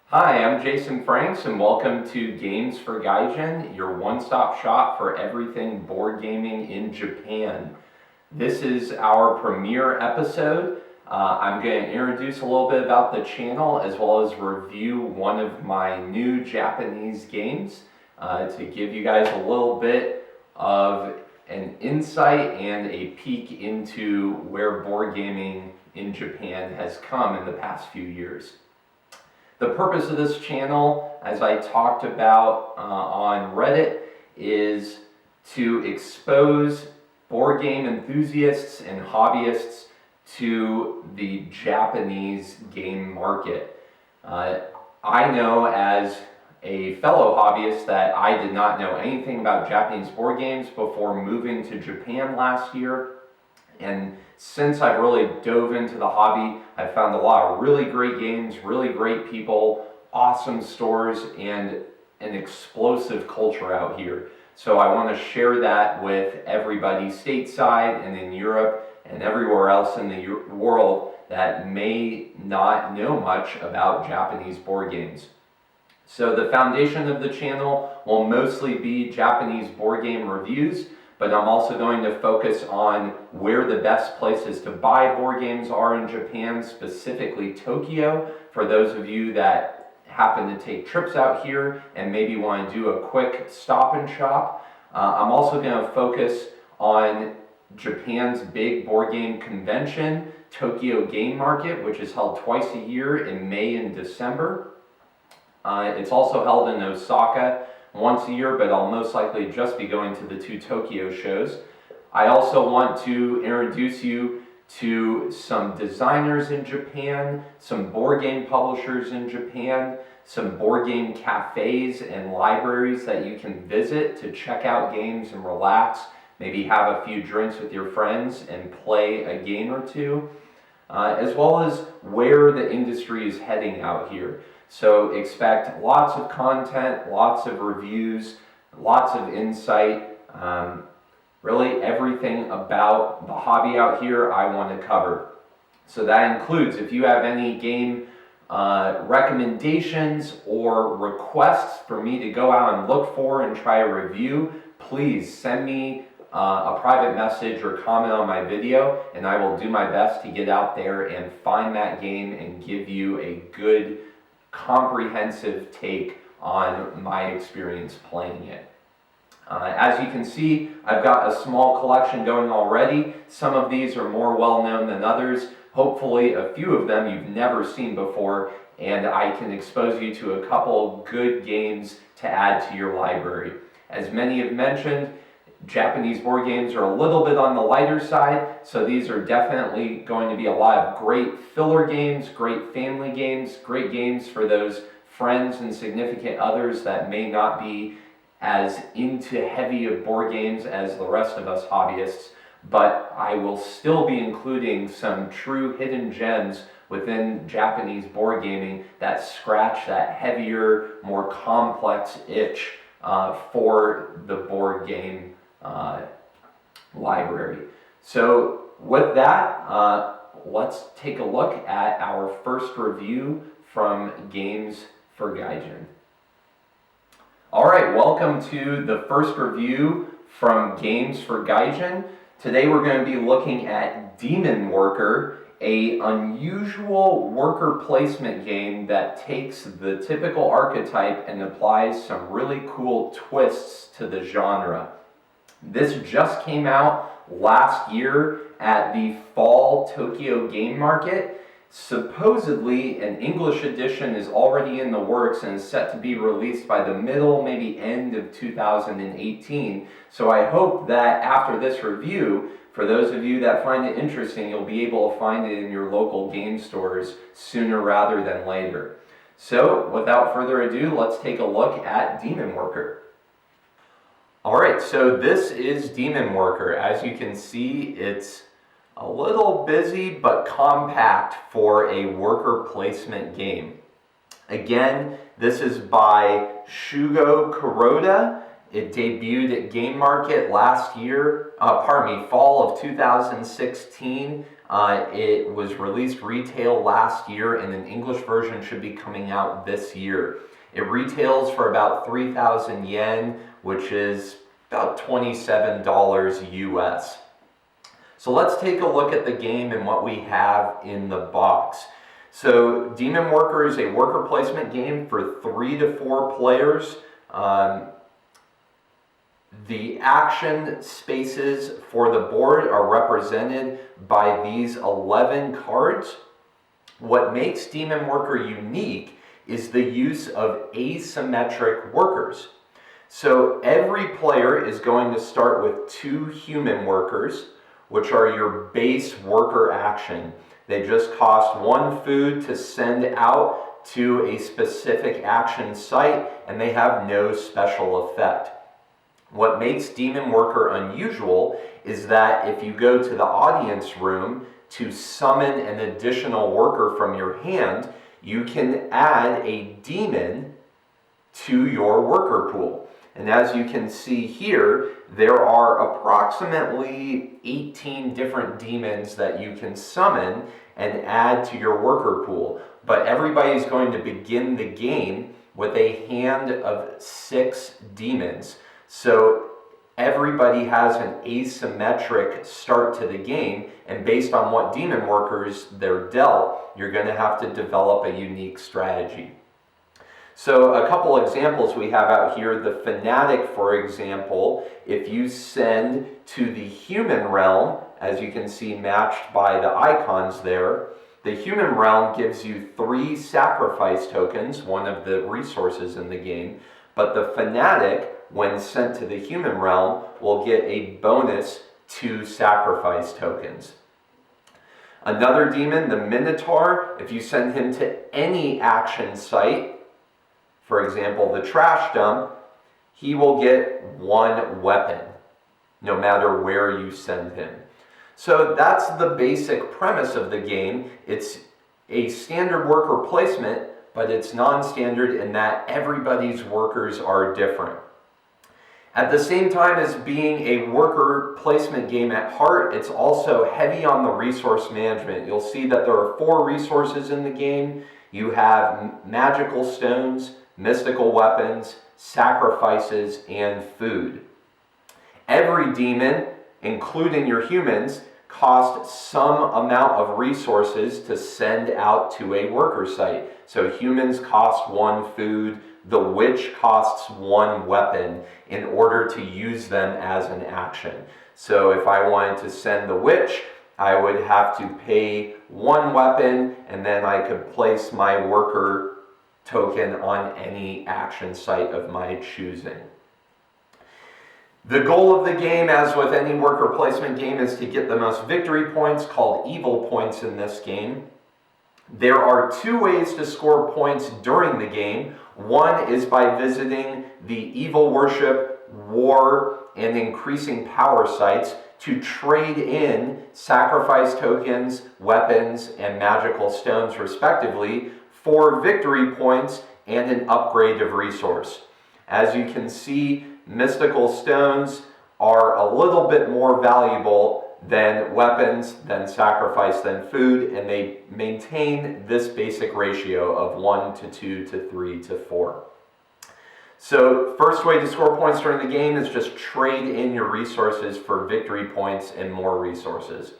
Hi, I'm Jason Franks, and welcome to Games for Gaijin, your one-stop shop for everything board gaming in Japan. This is our premiere episode. I'm going to introduce a little bit about the channel as well as review one of my new Japanese games to give you guys a little bit of an insight and a peek into where board gaming in Japan has come in the past few years. The purpose of this channel, as I talked about on Reddit, is to expose board game enthusiasts and hobbyists to the Japanese game market. I know as a fellow hobbyist that I did not know anything about Japanese board games before moving to Japan last year. And since I've really dove into the hobby, I've found a lot of really great games, really great people, awesome stores, and an explosive culture out here. So I want to share that with everybody stateside and in Europe and everywhere else in the world that may not know much about Japanese board games. So the foundation of the channel will mostly be Japanese board game reviews, but I'm also going to focus on where the best places to buy board games are in Japan, specifically Tokyo, for those of you that happen to take trips out here and maybe want to do a quick stop and shop. I'm also going to focus on Japan's big board game convention, Tokyo Game Market, which is held twice a year in May and December. It's also held in Osaka once a year, but I'll most likely just be going to the two Tokyo shows. I also want to introduce you to some designers in Japan, some board game publishers in Japan, some board game cafes and libraries that you can visit to check out games and relax, maybe have a few drinks with your friends and play a game or two, as well as where the industry is heading out here. So expect lots of content, lots of reviews, lots of insight, really everything about the hobby out here I want to cover. So that includes, if you have any game recommendations or requests for me to go out and look for and try a review, please send me a private message or comment on my video, and I will do my best to get out there and find that game and give you a good comprehensive take on my experience playing it. As you can see, I've got a small collection going already. Some of these are more well known than others. Hopefully a few of them you've never seen before, and I can expose you to a couple good games to add to your library. As many have mentioned, Japanese board games are a little bit on the lighter side, so these are definitely going to be a lot of great filler games, great family games, great games for those friends and significant others that may not be as into heavy of board games as the rest of us hobbyists, but I will still be including some true hidden gems within Japanese board gaming that scratch that heavier, more complex itch for the board game library. So with that, let's take a look at our first review from Games for Gaijin. Alright, welcome to the first review from Games for Gaijin. Today we're going to be looking at Demon Worker, an unusual worker placement game that takes the typical archetype and applies some really cool twists to the genre. This just came out last year at the Fall Tokyo Game Market. Supposedly, an English edition is already in the works and is set to be released by the middle, maybe end of 2018. So I hope that after this review, for those of you that find it interesting, you'll be able to find it in your local game stores sooner rather than later. So, without further ado, let's take a look at Demon Worker. Alright, so this is Demon Worker. As you can see, it's a little busy but compact for a worker placement game. Again, this is by Shugo Kuroda. It debuted at Game Market last year, fall of 2016. It was released retail last year, and an English version should be coming out this year. It retails for about 3,000 yen, which is about $27 US. So let's take a look at the game and what we have in the box. So Demon Worker is a worker placement game for 3 to 4 players. The action spaces for the board are represented by these 11 cards. What makes Demon Worker unique is the use of asymmetric workers. So every player is going to start with 2 human workers, which are your base worker action. They just cost 1 food to send out to a specific action site, and they have no special effect. What makes Demon Worker unusual is that if you go to the audience room to summon an additional worker from your hand, you can add a demon to your worker pool. And as you can see here, there are approximately 18 different demons that you can summon and add to your worker pool. But everybody's going to begin the game with a hand of 6 demons. So everybody has an asymmetric start to the game, and based on what demon workers they're dealt, you're going to have to develop a unique strategy. So a couple examples we have out here. The Fanatic, for example, if you send to the human realm, as you can see matched by the icons there, the human realm gives you 3 sacrifice tokens, one of the resources in the game, but the Fanatic, when sent to the human realm, will get a bonus 2 sacrifice tokens. Another demon, the Minotaur, if you send him to any action site, for example, the trash dump, he will get 1 weapon, no matter where you send him. So that's the basic premise of the game. It's a standard worker placement, but it's non-standard in that everybody's workers are different. At the same time as being a worker placement game at heart, it's also heavy on the resource management. You'll see that there are 4 resources in the game. You have magical stones, mystical weapons, sacrifices, and food. Every demon, including your humans, cost some amount of resources to send out to a worker site. So humans cost 1 food, the witch costs 1 weapon in order to use them as an action. So if I wanted to send the witch, I would have to pay 1 weapon, and then I could place my worker token on any action site of my choosing. The goal of the game, as with any worker placement game, is to get the most victory points, called evil points in this game. There are 2 ways to score points during the game. One is by visiting the evil worship, war, and increasing power sites to trade in sacrifice tokens, weapons, and magical stones, respectively, for victory points and an upgrade of resource. As you can see, mystical stones are a little bit more valuable than weapons, than sacrifice, than food, and they maintain this basic ratio of 1 to 2 to 3 to 4. So first way to score points during the game is just trade in your resources for victory points and more resources.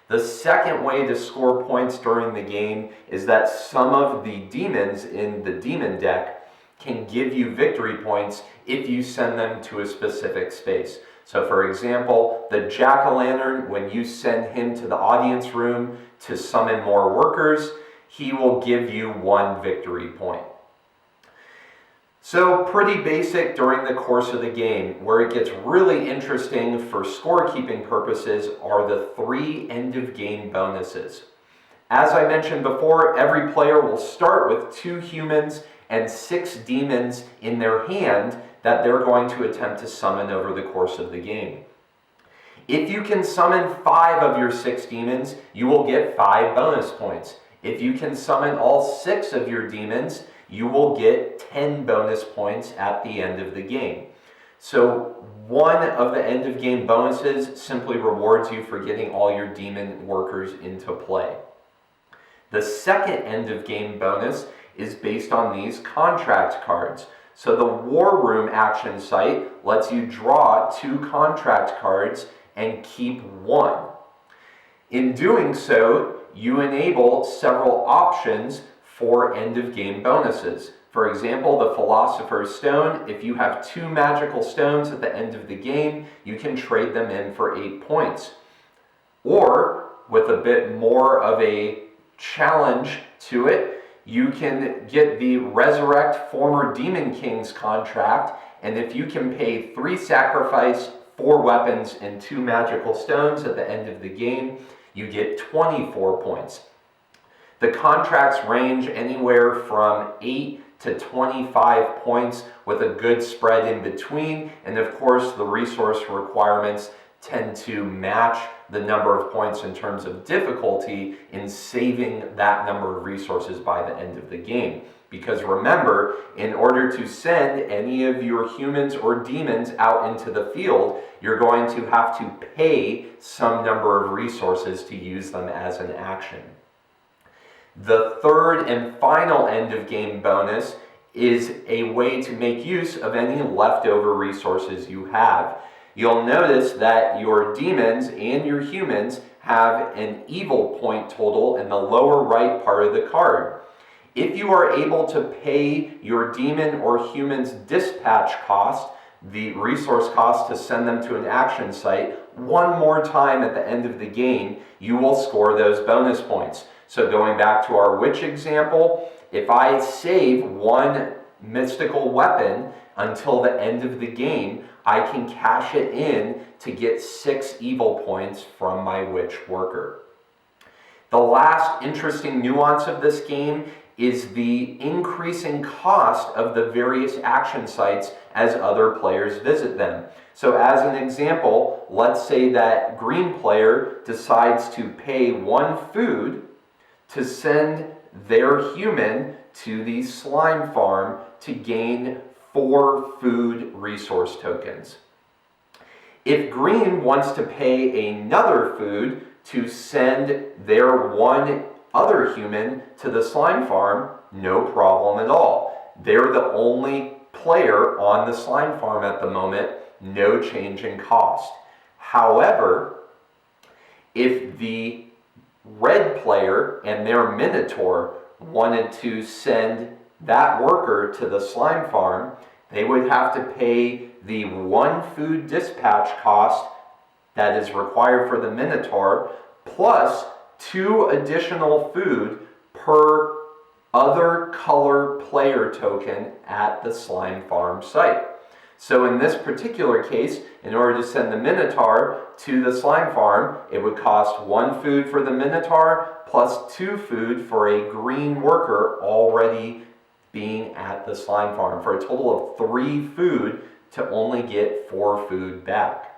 The second way to score points during the game is that some of the demons in the demon deck can give you victory points if you send them to a specific space. So for example, the jack-o'-lantern, when you send him to the audience room to summon more workers, he will give you 1 victory point. So pretty basic during the course of the game. Where it gets really interesting for scorekeeping purposes are the 3 end-of-game bonuses. As I mentioned before, every player will start with 2 humans and 6 demons in their hand that they're going to attempt to summon over the course of the game. If you can summon 5 of your 6 demons, you will get 5 bonus points. If you can summon all 6 of your demons, you will get 10 bonus points at the end of the game. So one of the end of game bonuses simply rewards you for getting all your demon workers into play. The second end of game bonus is based on these contract cards. So the War Room action site lets you draw 2 contract cards and keep 1. In doing so, you enable several options for end of game bonuses. For example, the Philosopher's Stone, if you have 2 magical stones at the end of the game, you can trade them in for 8 points. Or, with a bit more of a challenge to it, you can get the Resurrect Former Demon King's contract, and if you can pay 3 sacrifice, 4 weapons, and 2 magical stones at the end of the game, you get 24 points. The contracts range anywhere from 8 to 25 points with a good spread in between, and of course the resource requirements tend to match the number of points in terms of difficulty in saving that number of resources by the end of the game. Because remember, in order to send any of your humans or demons out into the field, you're going to have to pay some number of resources to use them as an action. The third and final end of game bonus is a way to make use of any leftover resources you have. You'll notice that your demons and your humans have an evil point total in the lower right part of the card. If you are able to pay your demon or human's dispatch cost, the resource cost to send them to an action site, one more time at the end of the game, you will score those bonus points. So going back to our witch example, if I save 1 mystical weapon until the end of the game, I can cash it in to get 6 evil points from my witch worker. The last interesting nuance of this game is the increasing cost of the various action sites as other players visit them. So as an example, let's say that green player decides to pay 1 food to send their human to the slime farm to gain 4 food resource tokens. If green wants to pay another food to send their 1 other human to the slime farm, no problem at all. They're the only player on the slime farm at the moment, no change in cost. However, if the red player and their Minotaur wanted to send that worker to the slime farm, they would have to pay the 1 food dispatch cost that is required for the Minotaur, plus 2 additional food per other color player token at the slime farm site. So in this particular case, in order to send the Minotaur to the slime farm, it would cost 1 food for the Minotaur plus 2 food for a green worker already being at the slime farm, for a total of 3 food to only get 4 food back.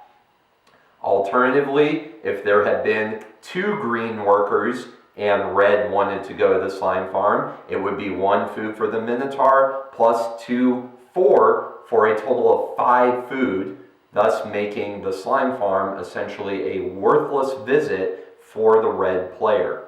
Alternatively, if there had been 2 green workers and red wanted to go to the slime farm, it would be 1 food for the Minotaur plus 4 for a total of 5 food, thus making the slime farm essentially a worthless visit for the red player.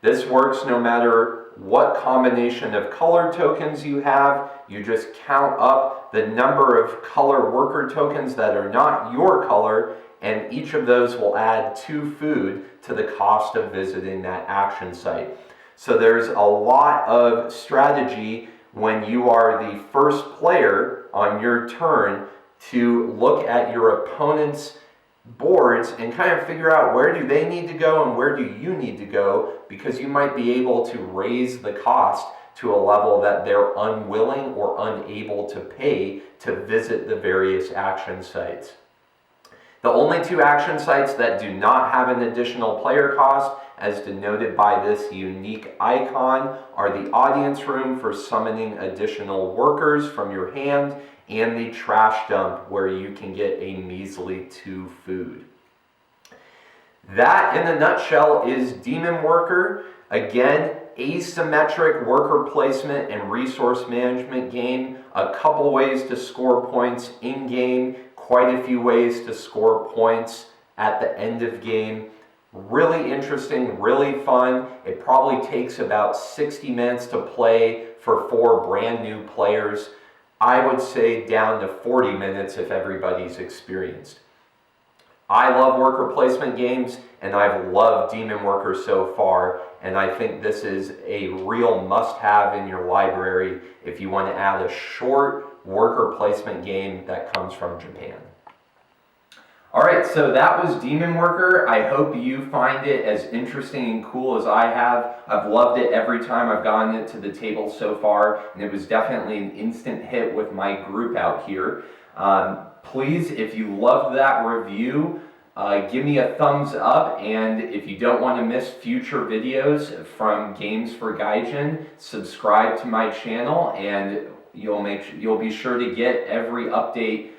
This works no matter what combination of color tokens you have. You just count up the number of color worker tokens that are not your color, and each of those will add 2 food to the cost of visiting that action site. So there's a lot of strategy when you are the first player on your turn to look at your opponent's boards and kind of figure out where do they need to go and where do you need to go, because you might be able to raise the cost to a level that they're unwilling or unable to pay to visit the various action sites. The only 2 action sites that do not have an additional player cost, as denoted by this unique icon, are the audience room for summoning additional workers from your hand, and the trash dump where you can get a measly 2 food. That, in a nutshell, is Demon Worker. Again, asymmetric worker placement and resource management game. A couple ways to score points in game, quite a few ways to score points at the end of game. Really interesting, really fun. It probably takes about 60 minutes to play for 4 brand new players. I would say down to 40 minutes if everybody's experienced. I love worker placement games, and I've loved Demon Worker so far, and I think this is a real must-have in your library if you want to add a short worker placement game that comes from Japan. Alright, so that was Demon Worker. I hope you find it as interesting and cool as I have. I've loved it every time I've gotten it to the table so far, and it was definitely an instant hit with my group out here. Please, if you loved that review, give me a thumbs up, and if you don't want to miss future videos from Games for Gaijin, subscribe to my channel, and you'll be sure to get every update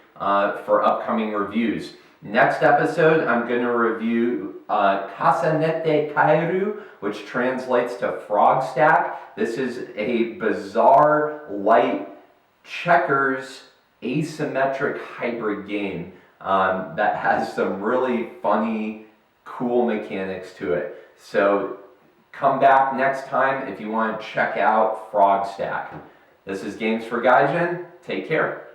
for upcoming reviews. Next episode, I'm going to review Kasanete Kairu, which translates to Frog Stack. This is a bizarre, light checkers asymmetric hybrid game that has some really funny, cool mechanics to it. So come back next time if you want to check out Frog Stack. This is Games for Gaijin. Take care.